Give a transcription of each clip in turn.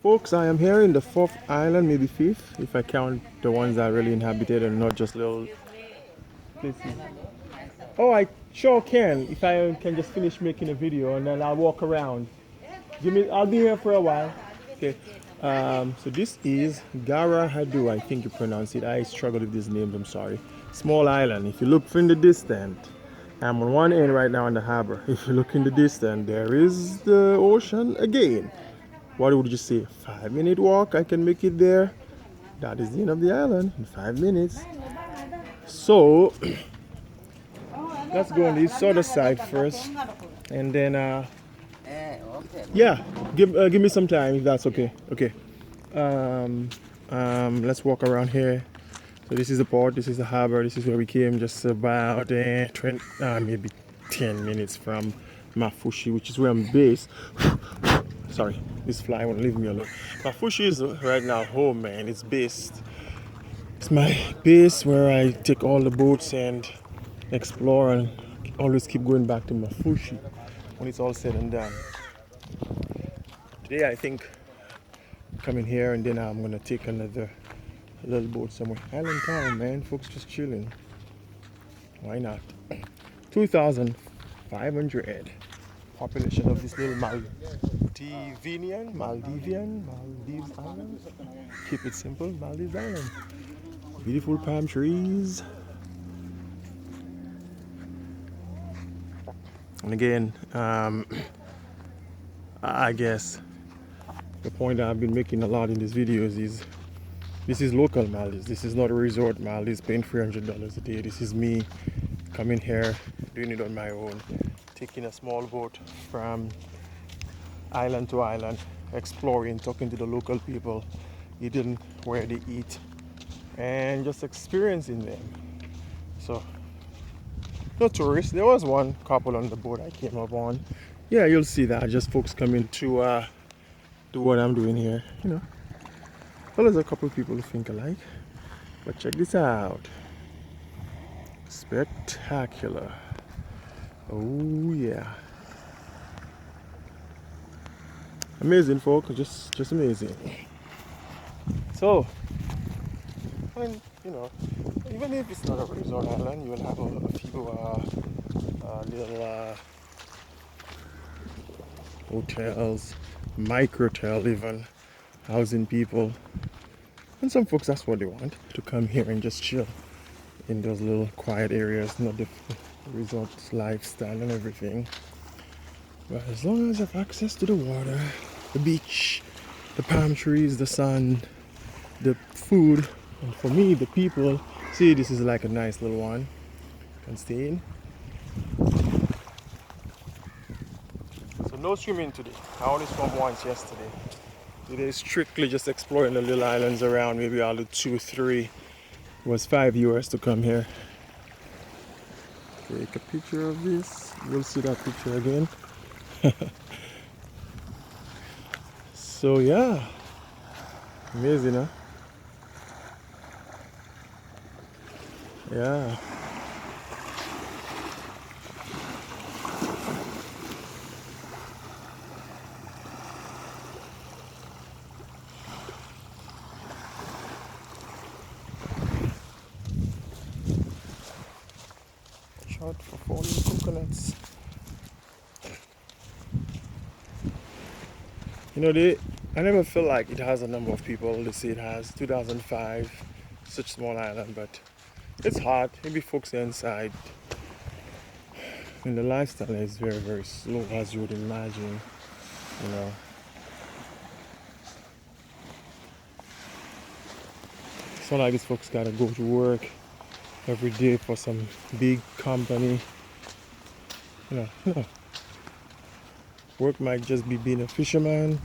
Folks, I am here in the fourth island, maybe fifth, if I count the ones that are really inhabited and not just little places. Oh, I sure can. If I can just finish making a video and then I'll walk around. I'll be here for a while. Okay. So this is Guraidhoo, I think you pronounce it. I struggle with these names, I'm sorry. Small island. If you look from the distance, I'm on one end right now in the harbor. If you look in the distance, there is the ocean again. What would you say? 5 minute walk, I can make it there. That is the end of the island in 5 minutes. So let's go on this other side first, and then yeah, give me some time if that's okay. Okay. Let's walk around here. So this is the port. This is the harbor. This is where we came. Just about 20, maybe 10 minutes from Mafushi, which is where I'm based. Sorry, this fly won't leave me alone. Mafushi is right now home, man. It's based. It's my base where I take all the boats and explore and always keep going back to Mafushi when it's all said and done. Today I think coming here and then I'm gonna take another little boat somewhere. Island town, man. Folks just chilling. Why not? 2,500 population of this little Maldives island. Keep it simple, Maldives island. Beautiful palm trees. And again, I guess the point I've been making a lot in these videos is this is local Maldives. This is not a resort Maldives paying $300 a day. This is me coming here, doing it on my own, taking a small boat from island to island, exploring, talking to the local people, eating where they eat, and just experiencing them. So, no tourists. There was one couple on the boat I came up on. Yeah, you'll see that. Just folks coming to do what I'm doing here. You know, well, there's a couple of people who think alike. But check this out. Spectacular. Oh yeah. Amazing, folks. Just amazing. So, when you know, even if it's not a resort island, you will have a few little hotels, microtel even, housing people. And some folks, that's what they want, to come here and just chill in those little quiet areas, not the resort lifestyle and everything. But as long as I have access to the water, the beach, the palm trees, the sun, the food, and for me, the people, see, this is like a nice little one. Can stay in. So no swimming today. I only swam once yesterday. Today is strictly just exploring the little islands around. Maybe I'll do 2 or 3. It was €5 to come here. Take a picture of this. You'll see that picture again. So yeah, amazing, huh? Yeah. Shot for falling coconuts. You know, I never feel like it has a number of people. They say it has 2005, such small island, but it's hot. Maybe folks are inside. And the lifestyle is very, very slow, as you would imagine. You know. It's not like these folks gotta go to work every day for some big company. No. Work might just be being a fisherman.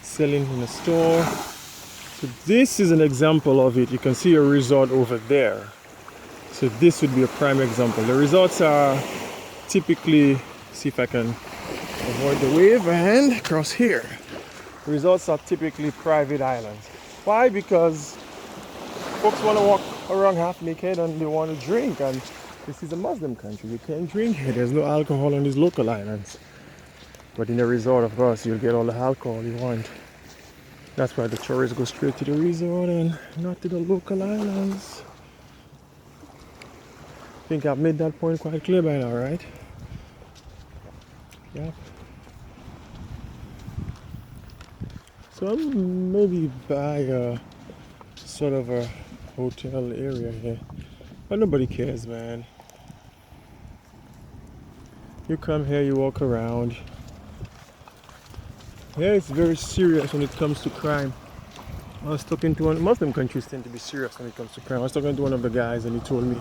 Selling in a store. So this is an example of it. You can see a resort over there. So this would be a prime example. The resorts are typically, see if I can avoid the wave and cross here. Resorts are typically private islands. Why? Because folks want to walk around half naked and they want to drink, and This is a Muslim country. You can't drink here. There's no alcohol on these local islands. But in the resort, of course, you'll get all the alcohol you want. That's why the tourists go straight to the resort and not to the local islands. I think I've made that point quite clear by now, right? Yeah. So I'm maybe by a sort of a hotel area here. But nobody cares, man. You come here, you walk around. Yeah, it's very serious when it comes to crime. I was talking to one, Muslim countries tend to be serious when it comes to crime. I was talking to one of the guys and he told me,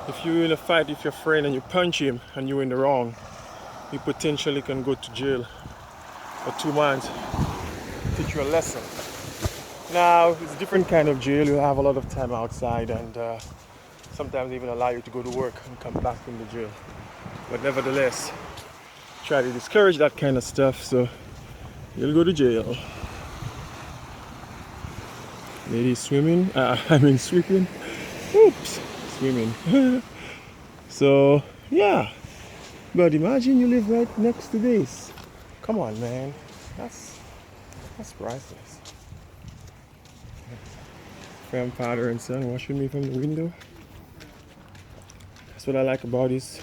if you're in a fight with your friend and you punch him and you're in the wrong, you potentially can go to jail for 2 months. Teach you a lesson. Now, it's a different kind of jail. You have a lot of time outside and sometimes even allow you to go to work and come back from the jail. But nevertheless, try to discourage that kind of stuff, so you'll go to jail. Ladies swimming, sweeping. Oops, swimming. So, yeah. But imagine you live right next to this. Come on, man. That's priceless. From father and son watching me from the window. That's what I like about this.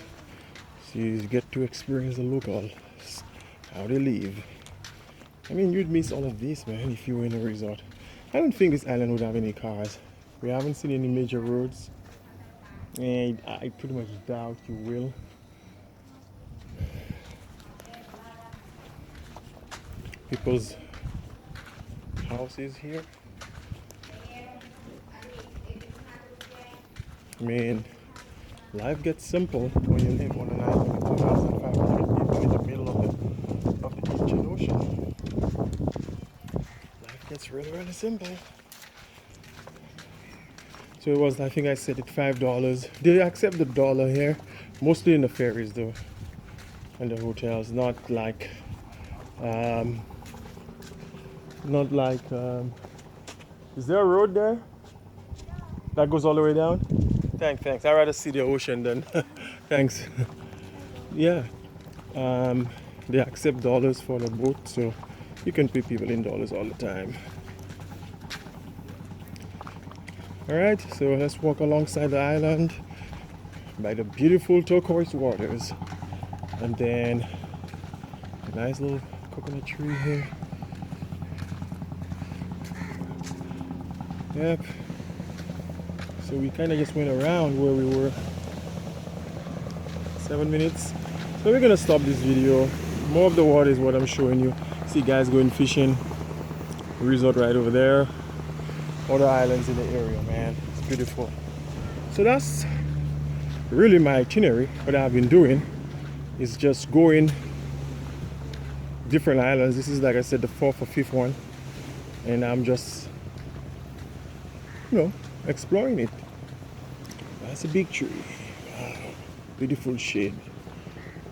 So you get to experience the locals, how they live. I mean, you'd miss all of this, man, if you were in a resort. I don't think this island would have any cars. We haven't seen any major roads. And I pretty much doubt you will. People's houses here. I mean, life gets simple when you live on an island with 2,500 people in the middle of the Indian Ocean. Life gets really, really simple. So it was, I think I said it, $5. They accept the dollar here, mostly in the ferries though, and the hotels. Not like, is there a road there that goes all the way down? Thanks. I'd rather see the ocean than, thanks. Yeah, they accept dollars for the boat, so you can pay people in dollars all the time. Alright, so let's walk alongside the island by the beautiful turquoise waters. And then a nice little coconut tree here. Yep. So we kind of just went around where we were. 7 minutes. So we're gonna stop this video. More of the water is what I'm showing you. See guys going fishing. Resort right over there. Other islands in the area, man. It's beautiful. So that's really my itinerary. What I've been doing is just going different islands. This is, like I said, the 4th or 5th one. And I'm just, exploring it. That's a big tree. Wow. Beautiful shade.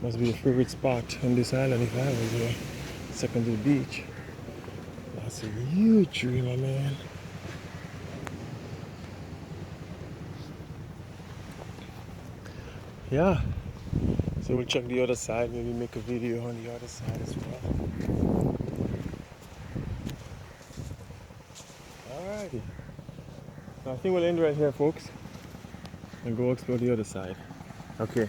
Must be a favorite spot on this island if I was here. Second to the beach. That's a huge tree, my man. Yeah, so we'll check the other side, maybe make a video on the other side as well. Alrighty, so I think we'll end right here, folks, and go explore the other side. Okay.